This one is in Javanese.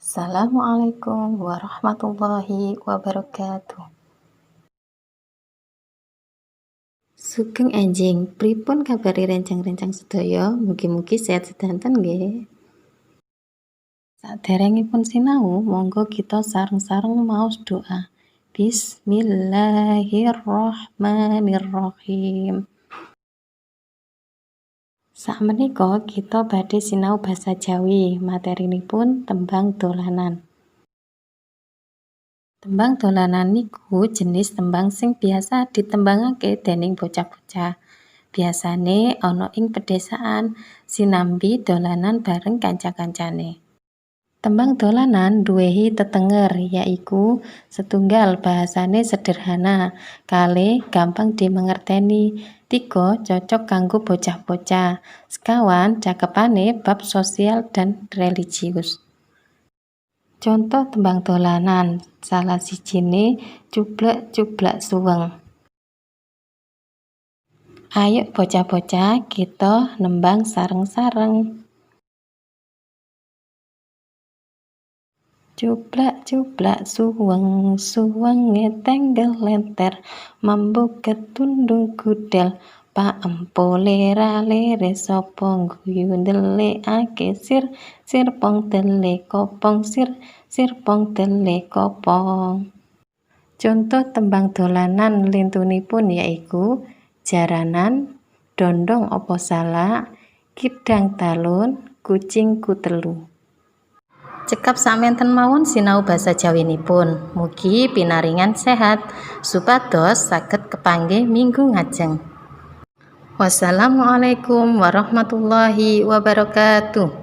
Assalamualaikum warahmatullahi wabarakatuh. Sugeng enjing, pripun kabari rencang-rencang sedaya? Mugi-mugi sehat sedanten nggih. Saderengipun sinau, monggo kita sareng-sareng maos doa. Bismillahirrahmanirrahim. Sakmenika kita badhe sinau basa Jawi. Materinipun tembang dolanan. Tembang dolanan niku jenis tembang sing biasa ditembangake dening bocah-bocah. Biasane ana ing pedesaan sinambi dolanan bareng kanca-kancane. Tembang dolanan duwehi tetenger yaiku setunggal bahasane sederhana, kalih gampang dimengerteni, 3 cocok kanggo bocah-bocah, sekawan cakepane bab sosial dan religius. Contoh tembang dolanan, salah sijine cublek-cublak suweng. Ayo bocah-bocah kita nembang sareng-sareng. Cublak-cublak suweng, suwenge tenggel lenter, mambu ketundung gudel, Pak empo lera-lere sapa guyu ndelikake sir, sirpong dele kopong sir, sirpong dele kopong. Contoh tembang dolanan lintunipun yaiku jaranan, dondong opo salak, kidang talun, kucingku telu. Cekap samenten mawon sinau basa Jawinipun. Mugi pinaringan sehat supados saged kepanggih minggu ngajeng. Wassalamualaikum warahmatullahi wabarakatuh.